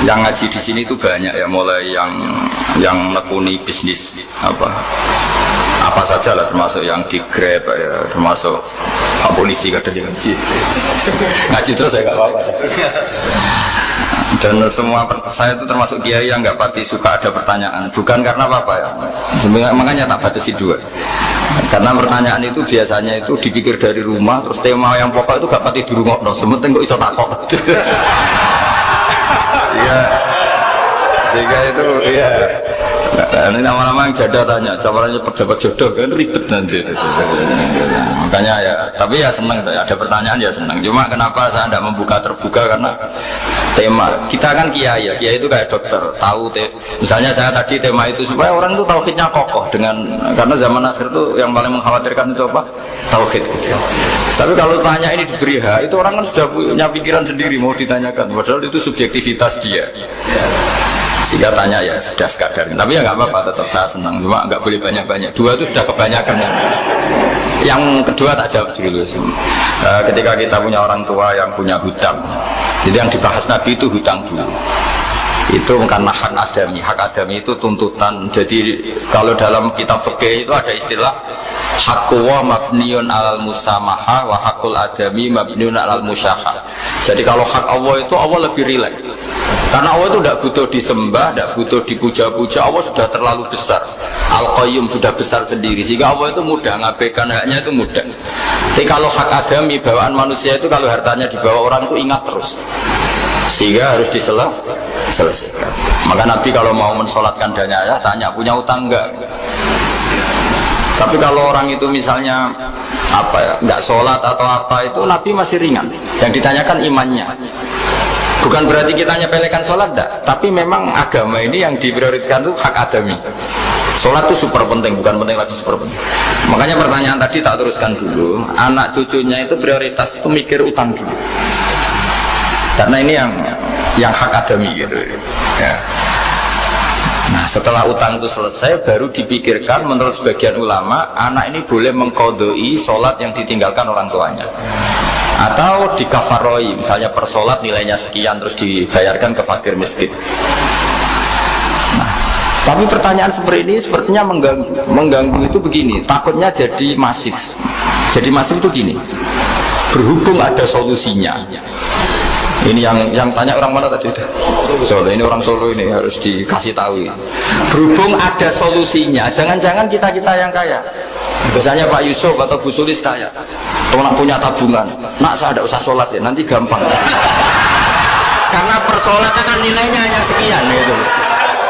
yang ngaji di sini itu banyak ya, mulai yang menekuni bisnis apa saja lah, termasuk yang di Grab ya, termasuk Pak Polisi kadang ngaji terus ya nggak apa-apa. Dan semua saya itu termasuk kiai yang nggak pati suka ada pertanyaan, bukan karena apa ya, makanya tak batasi dua. Karena pertanyaan itu biasanya itu dipikir dari rumah, terus tema yang pokok itu gak pati di rumah, no sementing kok iso takok. Iya, sehingga itu ya. Nah, ini nama-nama yang jadah tanya, caranya pejabat jodoh kan ribet nanti. Makanya ya, tapi ya senang saya ada pertanyaan ya senang. Cuma kenapa saya tidak membuka terbuka karena tema kita kan kiai ya, kiai itu kayak dokter, tahu misalnya saya tadi tema itu supaya orang itu tauhidnya kokoh dengan karena zaman akhir itu yang paling mengkhawatirkan itu apa? Tauhid gitu. Tapi kalau tanya ini diberi hak, itu orang kan sudah punya pikiran sendiri mau ditanyakan, padahal itu subjektivitas dia. Sehingga tanya ya sudah sekadar, tapi ya nggak apa-apa, tetap saya senang, cuma nggak boleh banyak-banyak. Dua itu sudah kebanyakan. Yang kedua tak jawab dulu. Ketika kita punya orang tua yang punya hutang, jadi yang dibahas Nabi itu hutang dulu. Itu karena hak adami. Hak adami itu tuntutan. Jadi kalau dalam kitab fikih itu ada istilah hakku wa mabniun alal musamaha wa hakul adami mabniun alal musyaha. Jadi kalau hak Allah itu Allah lebih rileks. Karena Allah itu tidak butuh disembah, tidak butuh dipuja-puja. Allah sudah terlalu besar. Al-Qayyum sudah besar sendiri, sehingga Allah itu mudah ngabaikan haknya, itu mudah. Tapi kalau hak adami, bawaan manusia itu kalau hartanya dibawa orang itu ingat terus, sehingga harus diselesaikan. Maka Nabi kalau mau mensolatkan danya tanya punya utang enggak. Tapi kalau orang itu misalnya enggak sholat atau apa, itu Nabi masih ringan. Yang ditanyakan imannya. Bukan berarti kita nyepelekan sholat, enggak. Tapi memang agama ini yang diprioritaskan itu hak adami. Sholat itu super penting, bukan penting lagi super penting. Makanya pertanyaan tadi tak teruskan dulu. Anak cucunya itu prioritas itu mikir utang dulu. Karena ini yang hak adami gitu. Ya. Nah setelah utang itu selesai, baru dipikirkan menurut sebagian ulama, anak ini boleh mengkodoi sholat yang ditinggalkan orang tuanya. Atau dikafaroi, misalnya per sholat nilainya sekian terus dibayarkan ke fakir miskin. Nah, tapi pertanyaan seperti ini sepertinya mengganggu itu begini, takutnya jadi masif. Jadi masif itu gini, berhubung ada solusinya. Ini yang tanya orang mana tadi? Solo, ini orang Solo ini harus dikasih tahu. Berhubung ada solusinya, jangan-jangan kita yang kaya. Misalnya Pak Yusuf atau Bu Sulis kaya, nak punya tabungan, nak saya tidak usah sholat ya, nanti gampang. Karena per sholat kan nilainya hanya sekian gitu.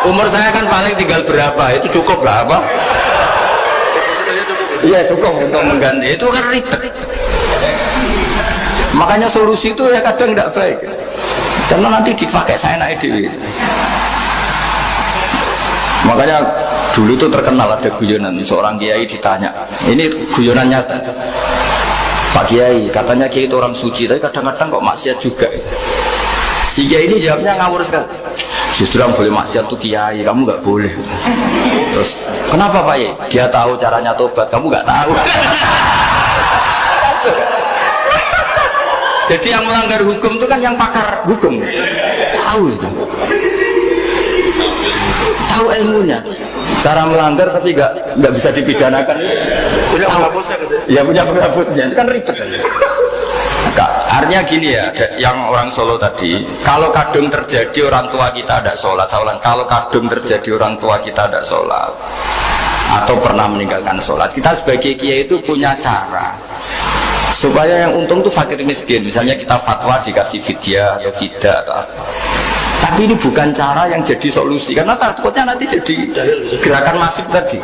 Umur saya kan paling tinggal berapa, itu cukup lah apa? Iya cukup untuk mengganti, itu kan ribet. Makanya solusi itu ya kadang tidak baik, karena nanti dipakai saya naik diri. Makanya dulu itu terkenal ada guyonan, seorang kiai ditanya, ini guyonan nyata. Pak Kiai, katanya Kiai itu orang suci, tapi kadang-kadang kok maksiat juga. Si Kiai ini jawabnya ngawur sekali. Justru yang boleh maksiat tuh Kiai, kamu nggak boleh. Terus kenapa Pak Kiai? Dia tahu caranya tobat, kamu nggak tahu. Jadi yang melanggar hukum itu kan yang pakar hukum, tahu itu, tahu ilmunya. Cara melanggar tapi nggak bisa dipidanakan. Punya penghapusnya kan? Ya punya penghapusnya, itu kan ribet. Artinya gini ya, yang orang Solo tadi, kalau kadung terjadi orang tua kita ada sholat, kalau kadung terjadi orang tua kita ada sholat atau pernah meninggalkan sholat, kita sebagai kiai itu punya cara supaya yang untung tuh fakir miskin. Misalnya kita fatwa dikasih fidyah atau fida atau apa. Tapi ini bukan cara yang jadi solusi, karena takutnya nanti jadi gerakan masif tadi.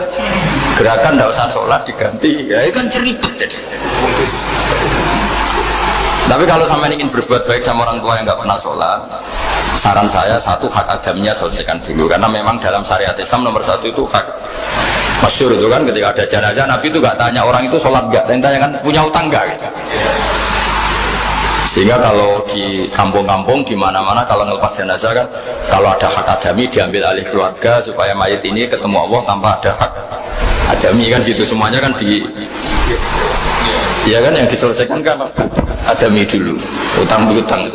Gerakan tidak usah sholat diganti, ya itu kan ceribet jadi. Tapi kalau sampai ingin berbuat baik sama orang tua yang nggak pernah sholat, saran saya satu, hak adamnya selesaikan dulu, karena memang dalam syariat Islam nomor satu itu hak. Masyhur itu kan ketika ada jenazah, Nabi itu nggak tanya orang itu sholat nggak, yang tanya kan punya utang nggak gitu. Sehingga kalau di kampung-kampung di mana-mana kalau ngelepas jenazah kan, kalau ada hak adami diambil alih keluarga supaya mayit ini ketemu Allah tanpa ada hak adami kan gitu, semuanya kan ya kan yang diselesaikan kan adami dulu, utang-utang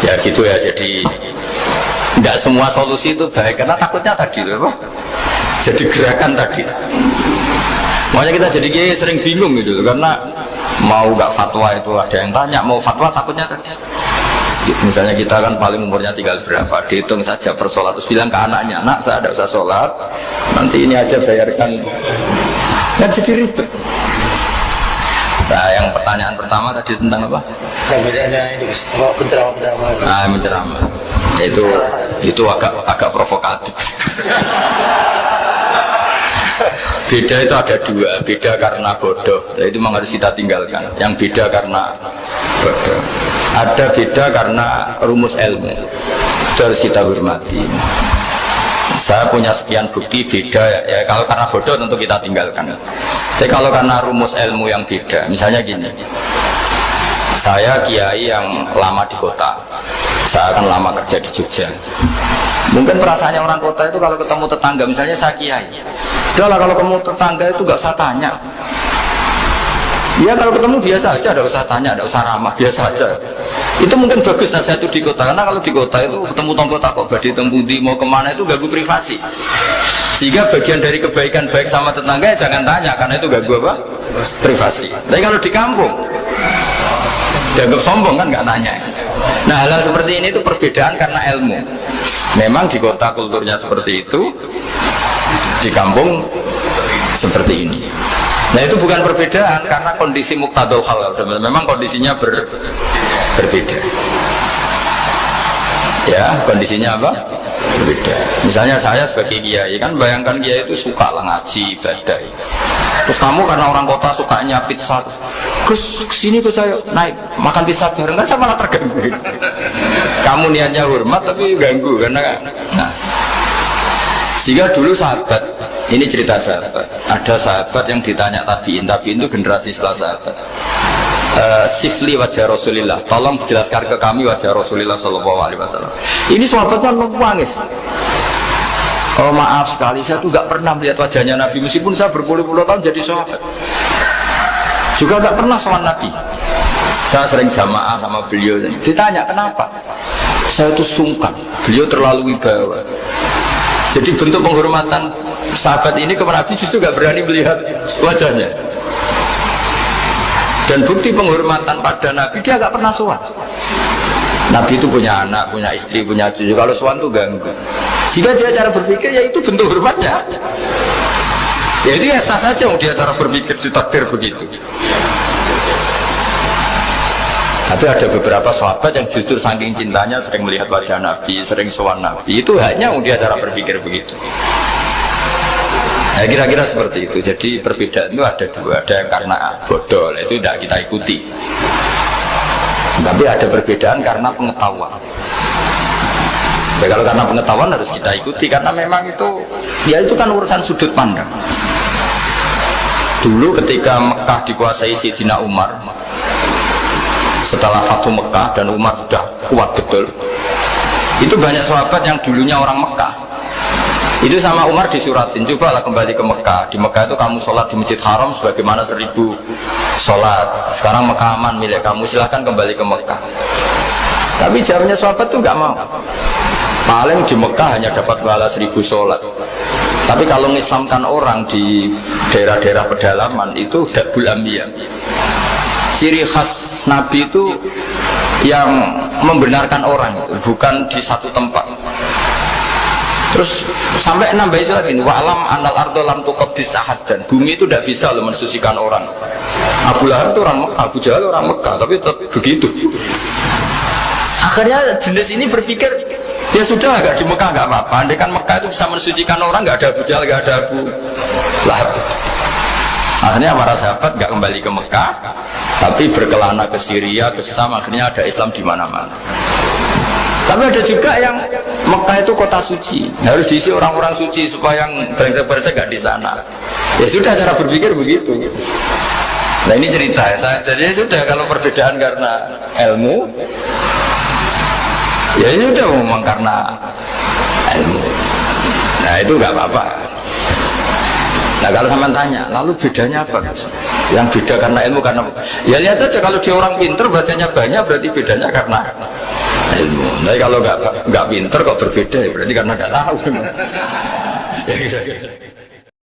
ya gitu ya. Jadi Enggak semua solusi itu baik karena takutnya tadi apa? Jadi gerakan tadi. Makanya kita jadi kiai sering bingung gitu karena mau nggak fatwa itu ada yang tanya, mau fatwa takutnya tadi. Misalnya kita kan paling umurnya tinggal berapa, dihitung saja per sholat, terus bilang ke anaknya, nak saya tidak usah sholat, nanti ini aja bayarkan. Ya jadi ribet. Nah, yang pertanyaan pertama tadi tentang apa? Bedanya ini penceramah. Nah, menceramah. Itu agak provokatif. Beda itu ada dua, beda karena bodoh, itu memang harus kita tinggalkan. Yang beda karena bodoh. Ada beda karena rumus ilmu, itu harus kita hormati. Saya punya sekian bukti beda ya, kalau karena bodoh tentu kita tinggalkan. Tapi kalau karena rumus ilmu yang beda, misalnya gini, saya kiai yang lama di kota, saya akan lama kerja di Jogja. Mungkin perasaannya orang kota itu kalau ketemu tetangga, misalnya saya kiai, udahlah kalau ketemu tetangga itu gak usah tanya. Ya kalau ketemu biasa aja, tidak usah tanya, tidak usah ramah, biasa aja. Itu mungkin bagus nasihat itu di kota, karena kalau di kota itu ketemu tongkota kok badi tempundi mau kemana itu ganggu privasi. Sehingga bagian dari kebaikan baik sama tetangga ya jangan tanya, karena itu ganggu apa? Privasi. Tapi kalau di kampung dianggap sombong kan nggak tanya. Nah hal-hal seperti ini itu perbedaan karena ilmu. Memang di kota kulturnya seperti itu, di kampung seperti ini. Nah itu bukan perbedaan karena kondisi muqtadul hal. Memang kondisinya berbeda. Ya kondisinya apa? Berbeda. Misalnya saya sebagai kiai kan bayangkan kiai itu suka lah ngaji ibadah. Terus kamu karena orang kota sukanya pizza, Gus kesini Gus saya naik makan pizza bareng kan saya malah terganggu. Kamu niatnya hormat tapi ganggu karena nah. Sehingga dulu sahabat, ini cerita sahabat, ada sahabat yang ditanya tabiin itu generasi setelah sahabat. Sifli wajah Rasulillah, tolong jelaskan ke kami wajah Rasulillah Shallallahu Alaihi Wasallam. Ini sahabatnya nangis. Oh maaf sekali, saya tuh gak pernah melihat wajahnya Nabi meskipun saya berpuluh-puluh tahun jadi sahabat. Juga gak pernah soal Nabi. Saya sering jamaah sama beliau. Ditanya kenapa? Saya tuh sungkan. Beliau terlalu wibawa. Jadi bentuk penghormatan sahabat ini kepada Nabi justru gak berani melihat wajahnya. Dan bukti penghormatan pada Nabi dia gak pernah sowan. Nabi itu punya anak, punya istri, punya cucu. Kalau sowan itu ganggu. Jika dia cara berpikir ya itu bentuk hormatnya. Ya itu ya sah saja dia cara berpikir ditakdir begitu. Tapi ada beberapa sahabat yang justru saking cintanya sering melihat wajah Nabi, sering sowan Nabi. Itu hanya dia cara berpikir begitu. Ya kira-kira seperti itu. Jadi perbedaan itu ada dua. Ada yang karena bodoh, itu tidak kita ikuti. Tapi ada perbedaan karena pengetahuan. Ya kalau karena pengetahuan harus kita ikuti karena memang itu ya itu kan urusan sudut pandang. Dulu ketika Mekah dikuasai Sayyidina Umar, setelah Fathu Mekah dan Umar sudah kuat betul, itu banyak sahabat yang dulunya orang Mekah itu sama Umar disuratin, cobalah kembali ke Mekah. Di Mekah itu kamu sholat di Masjid Haram sebagaimana 1000 sholat. Sekarang Mekah aman milik kamu, silahkan kembali ke Mekah. Tapi jawabnya sahabat tuh nggak mau. Paling di Mekah hanya dapat pahala 1000 sholat. Tapi kalau mengislamkan orang di daerah-daerah pedalaman itu dakbul ambiya. Ciri khas Nabi itu yang membenarkan orang, bukan di satu tempat. Terus sampai nambahin surat ini, wa'alam anal ardo lam tuqaddis ahad, dan bumi itu tidak bisa loh mensucikan orang. Abu Lahab itu orang Mekah, Abu Jahal orang Mekah, tapi tetap begitu. Akhirnya jenis ini berpikir, ya sudah agak di Mekah nggak apa-apa. Andai kan Mekah itu bisa mensucikan orang, nggak ada Abu Jahal, nggak ada Abu Lahab. Akhirnya para sahabat nggak kembali ke Mekah, tapi berkelana ke Syria, ke Syam. Akhirnya ada Islam di mana-mana. Tapi ada juga yang Mekah itu kota suci, harus diisi orang-orang suci supaya yang brengsek-brengsek nggak di sana. Ya sudah cara berpikir begitu. Nah ini cerita ya. Jadi sudah kalau perbedaan karena ilmu, ya sudah memang karena ilmu. Nah itu nggak apa-apa. Nah kalau sama tanya, lalu bedanya apa? Yang beda karena ilmu karena ya lihat saja kalau dia orang pinter bacanya banyak berarti bedanya karena ilmu. Tapi kalau nggak pinter kok berbeda, ya berarti karena nggak tahu. Ya, kira-kira.